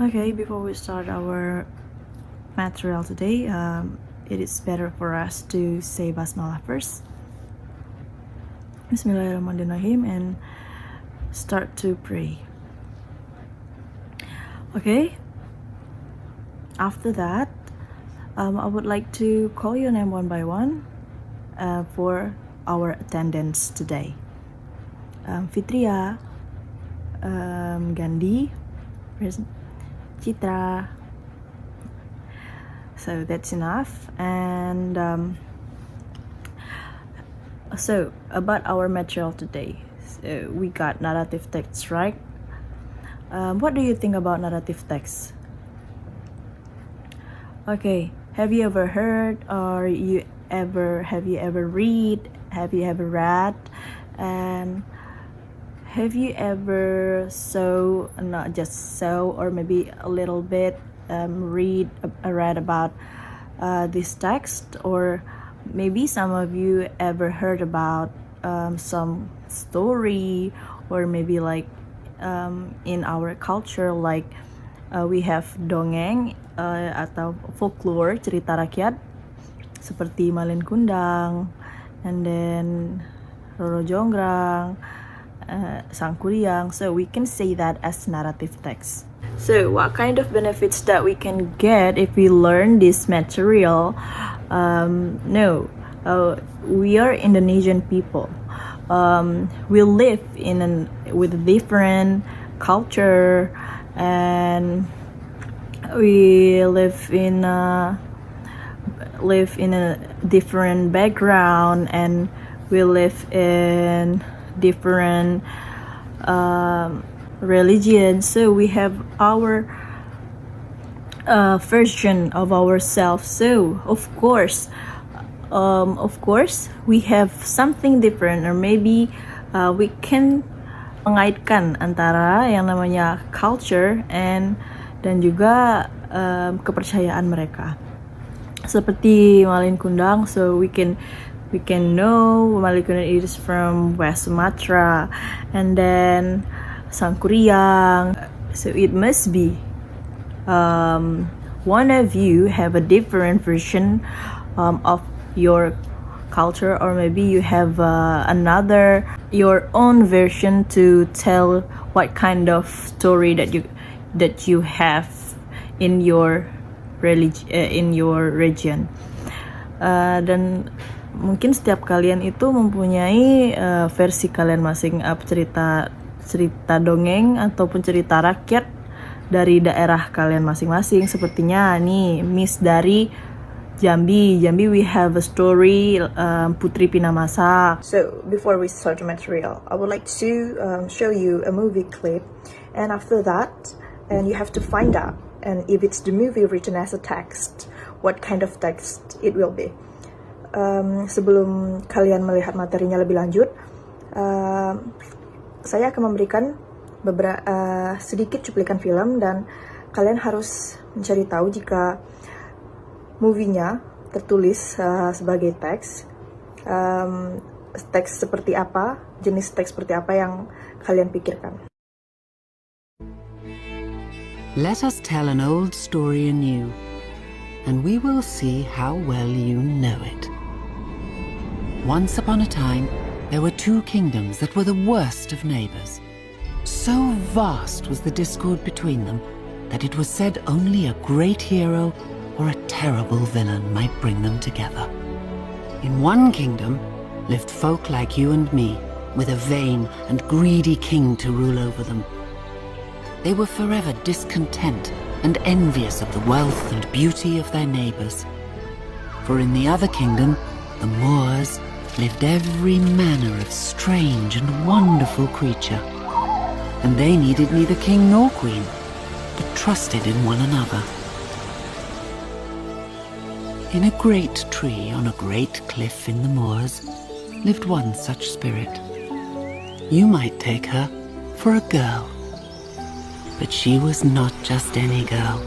Okay, before we start our material today, it is better for us to say basmalah first. Bismillahirrahmanirrahim, and start to pray. Okay, after that, I would like to call your name one by one for our attendance today. Fitria, Gandhi, Citra. So that's enough. And so about our material today, so we got narrative text, right? What do you think about narrative text? Okay, have you ever heard, or have you ever read, and have you ever not just saw, or maybe a little bit read about this text, or maybe some of you ever heard about some story, or maybe like in our culture, like we have dongeng atau folklore, cerita rakyat seperti Malin Kundang, and then Roro Jonggrang, Sangkuriang. So we can say that as narrative text. So what kind of benefits that we can get if we learn this material? We are Indonesian people. We live with a different culture, and we live in a different background, and we live in different religion. So we have our version of ourselves. So of course we have something different, or maybe we can mengaitkan antara yang namanya culture dan juga kepercayaan mereka. Seperti Malin Kundang, so we can know Malin Kundang is from West Sumatra, and then Sangkuriang. So it must be one of you have a different version of your culture, or maybe you have your own version to tell what kind of story that you have in your region. Dan mungkin setiap kalian itu mempunyai versi kalian masing, cerita dongeng ataupun cerita rakyat dari daerah kalian masing-masing. Sepertinya nih Miss dari Jambi, we have a story Putri Pinamasak. So before we start the material, I would like to show you a movie clip, and after that, and you have to find out, and if it's the movie written as a text, what kind of text it will be. Sebelum kalian melihat materinya lebih lanjut, saya akan memberikan sedikit cuplikan film, dan kalian harus mencari tahu jika movie-nya tertulis sebagai teks seperti apa, jenis teks seperti apa yang kalian pikirkan. Let us tell an old story anew, and we will see how well you know it. Once upon a time, there were two kingdoms that were the worst of neighbors. So vast was the discord between them that it was said only a great hero or a terrible villain might bring them together. In one kingdom lived folk like you and me, with a vain and greedy king to rule over them. They were forever discontent and envious of the wealth and beauty of their neighbors. For in the other kingdom, the Moors, lived every manner of strange and wonderful creature, and they needed neither king nor queen, but trusted in one another. In a great tree on a great cliff in the moors lived one such spirit. You might take her for a girl, but she was not just any girl.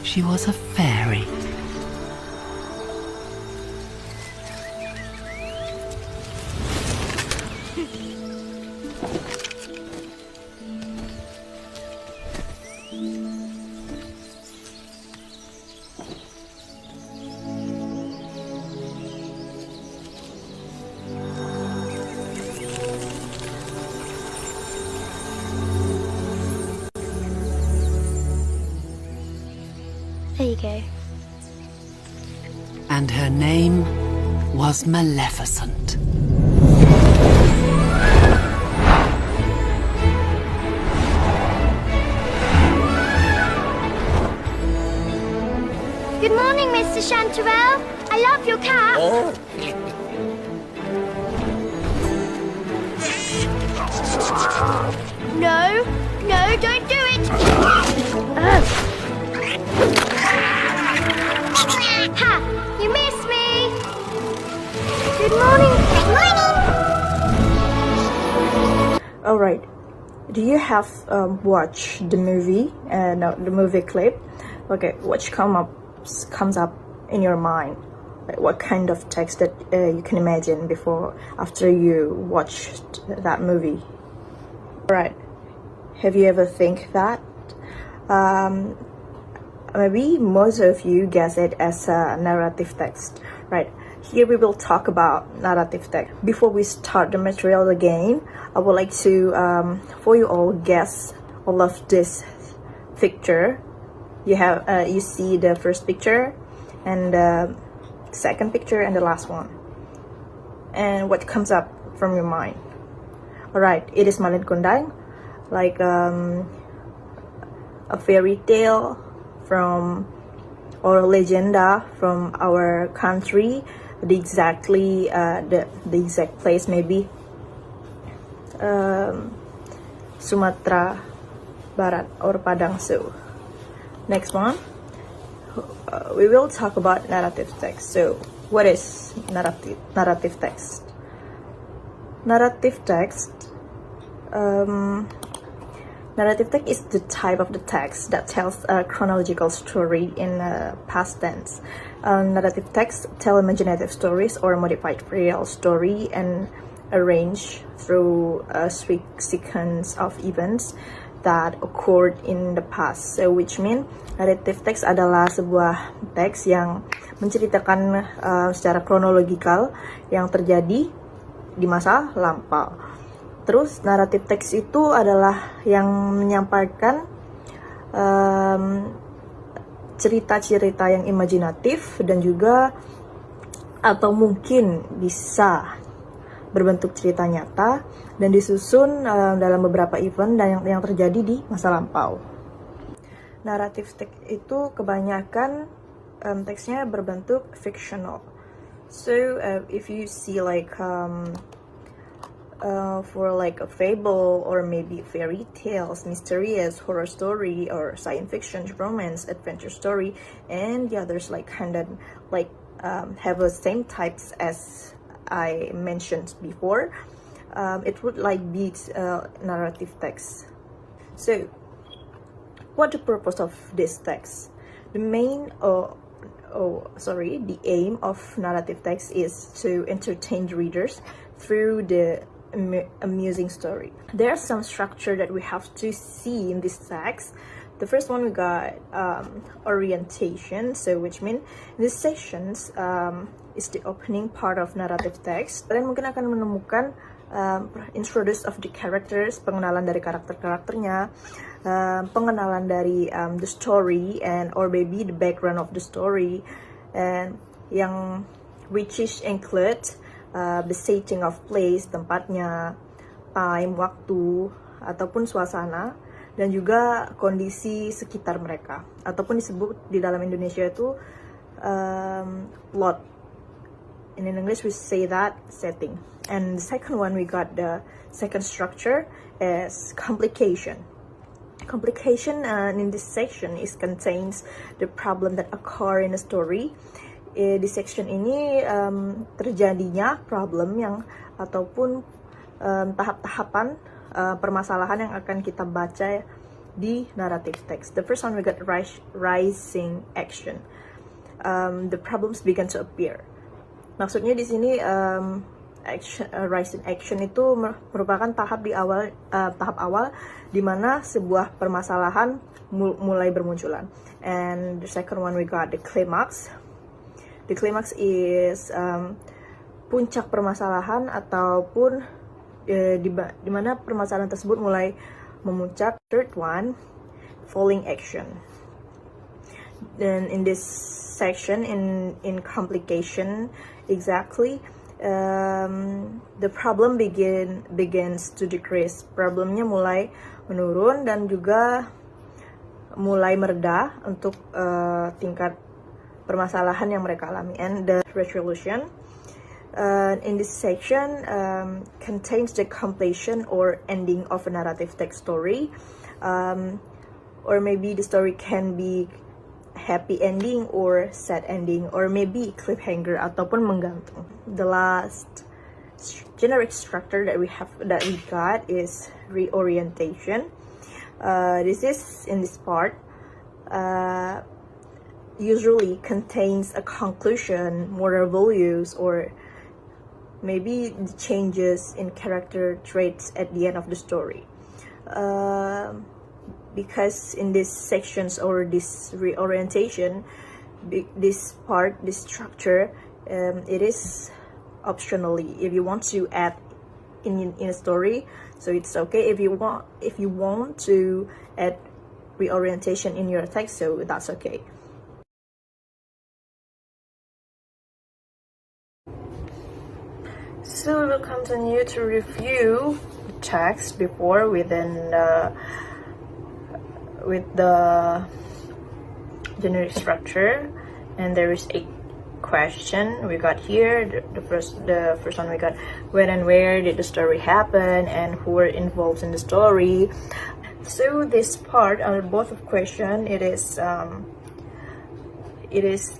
She was a fairy. There you go. And her name was Maleficent. Good morning, Mr. Chanterelle. I love your cap. Oh. No, don't do it. Ha! You missed me. Good morning. All right. Do you have watched the movie? No, the movie clip. Okay, what comes up in your mind? Like, what kind of text that you can imagine after you watched that movie? All right. Have you ever think that? Maybe most of you guess it as a narrative text, right? Here we will talk about narrative text. Before we start the material again, I would like to, for you all, guess all of this picture. You see the first picture, and the second picture, and the last one. And what comes up from your mind? All right, it is Malin Kundang, like a fairy tale or legenda from our country. The exact place maybe Sumatera Barat or Padang. So next one, we will talk about narrative text. So what is narrative text? Narrative text is the type of the text that tells a chronological story in past tense. Narrative texts tell imaginative stories or modified real story and arranged through a sequence of events that occurred in the past. So which mean narrative text adalah sebuah teks yang menceritakan secara kronologikal yang terjadi di masa lampau. Terus naratif teks itu adalah yang menyampaikan cerita-cerita yang imajinatif dan juga atau mungkin bisa berbentuk cerita nyata dan disusun dalam beberapa event yang terjadi di masa lampau. Naratif teks itu kebanyakan teksnya berbentuk fictional. So if you see like for like a fable or maybe fairy tales, mysterious horror story or science fiction, romance, adventure story, and the others like kind of like have the same types as I mentioned before, it would like be narrative text. So what the purpose of this text? The aim of narrative text is to entertain the readers through the amusing story. There's some structure that we have to see in this text. The first one we got orientation, so which mean these sections is the opening part of narrative text. Kalian mungkin akan menemukan introduce of the characters, pengenalan dari karakternya, pengenalan dari the story and or maybe the background of the story, and yang which is include the setting of place, tempatnya, time, waktu, ataupun suasana, dan juga kondisi sekitar mereka, ataupun disebut di dalam Indonesia itu plot. In English we say that setting. And the second one we got the second structure is complication. Complication in this section contains the problem that occur in a story. Di section ini terjadinya problem yang ataupun tahap-tahapan permasalahan yang akan kita baca di narrative text. The first one we got rising action. The problems began to appear. Maksudnya di sini action, rise in action itu merupakan tahap awal di mana sebuah permasalahan mulai bermunculan. And the second one we got the climax. The climax is puncak permasalahan ataupun di mana permasalahan tersebut mulai memuncak. Third one, falling action. Then in this section, in complication, exactly, the problem begins to decrease. Problemnya mulai menurun dan juga mulai mereda untuk tingkat permasalahan yang mereka alami. And the resolution in this section contains the completion or ending of a narrative text story, or maybe the story can be happy ending or sad ending, or maybe cliffhanger ataupun menggantung. The last generic structure that we got is reorientation. This is in this part usually contains a conclusion, moral values, or maybe the changes in character traits at the end of the story. Because in these sections or this reorientation, this structure, it is optionally. If you want to add in a story, so it's okay. If you want to add reorientation in your text, so that's okay. So we'll continue to review the text before with the generic structure, and there is a question we got here. The first one we got: when and where did the story happen, and who were involved in the story. So this part, both of question, it is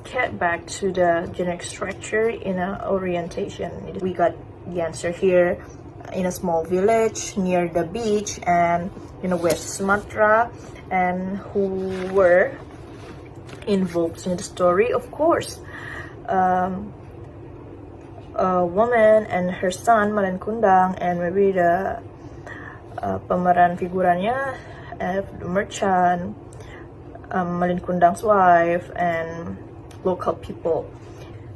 get back to the generic structure in an orientation. We got the answer here: in a small village near the beach and in West Sumatra. And who were involved in the story? Of course, a woman and her son Malin Kundang, and maybe the pemeran figurannya, the merchant, Malin Kundang's wife, and local people.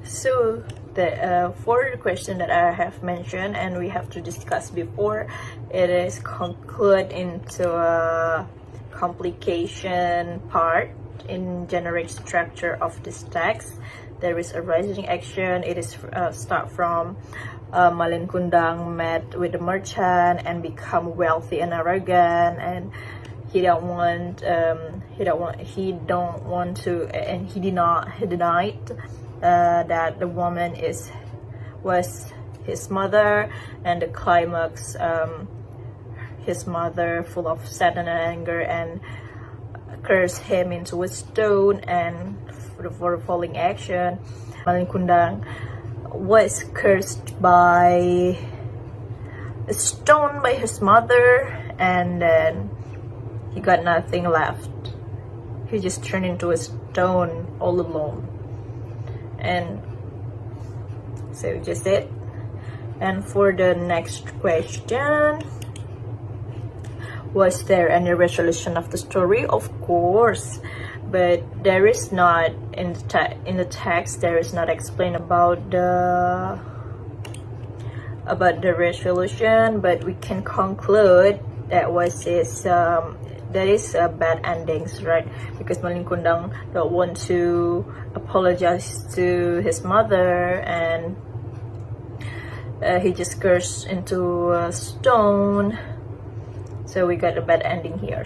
So the for the question that I have mentioned and we have to discuss before, it is conclude into a complication part in generic structure of this text. There is a rising action. It is start from Malin Kundang met with the merchant and become wealthy and arrogant, and he denied that the woman was his mother. And the climax, his mother, full of sadness and anger, and cursed him into a stone. And for the falling action, Malin Kundang was cursed by a stone by his mother, and then he got nothing left. He just turned into a stone all alone. And so just it. And for the next question, was there any resolution of the story? Of course, but there is not in the text. There is not explained about the resolution, but we can conclude that is bad endings, right? Because Malin Kundang don't want to apologize to his mother, and he just cursed into a stone. So we got a bad ending here.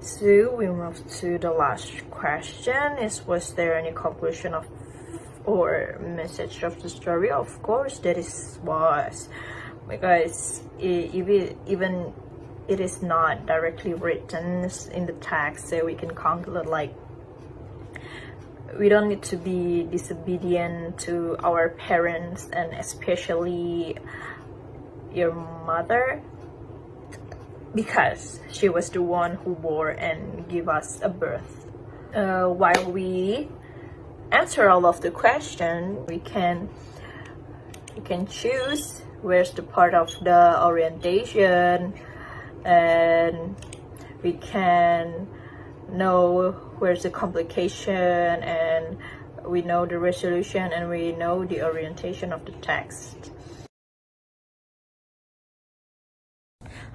So we move to the last question: was there any conclusion of or message of the story? Of course, was, because even it is not directly written in the text, so we can conclude like we don't need to be disobedient to our parents, and especially your mother, because she was the one who bore and gave us a birth. While we answer all of the questions, we can you can choose where's the part of the orientation, and we can know where's the complication, and we know the resolution, and we know the orientation of the text.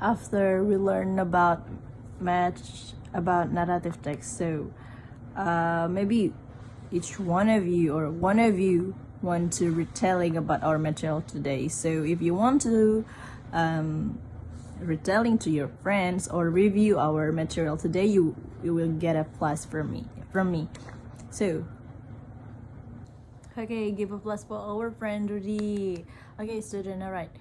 After we learn about narrative text, so maybe each one of you or one of you want to retelling about our material today. So if you want to retelling to your friends or review our material today, you will get a plus from me. So okay, give a plus for our friend Rudy. Okay, student, all right.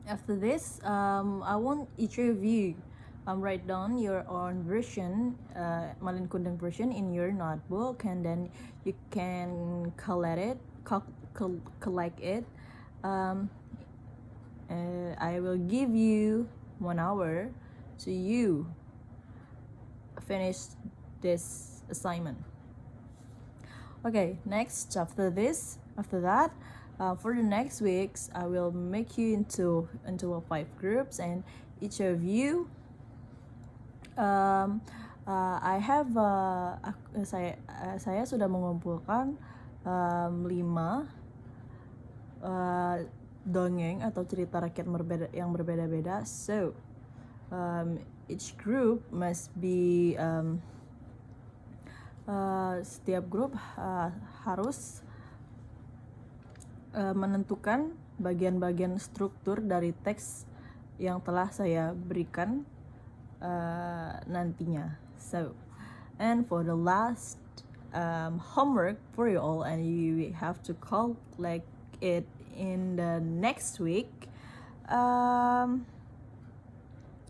After this, I want each of you write down your own version, Malin Kundang version in your notebook, and then you can collect it. I will give you 1 hour so you finish this assignment. Okay, next after that, for the next weeks, I will make you into 5 groups, and each of you, I have saya sudah mengumpulkan 5 dongeng atau cerita rakyat yang berbeda-beda. So each group must be setiap grup harus menentukan bagian-bagian struktur dari teks yang telah saya berikan nantinya. So, and for the last homework for you all, and you have to collect it in the next week.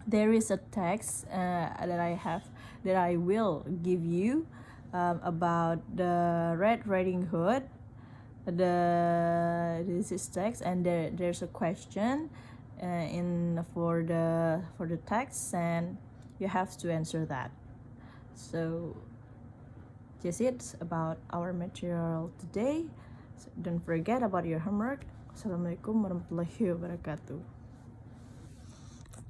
There is a text that I will give you about the Red Riding Hood. This is text, and there's a question for the text, and you have to answer that. So just it about our material today. So don't forget about your homework. Assalamualaikum warahmatullahi wabarakatuh.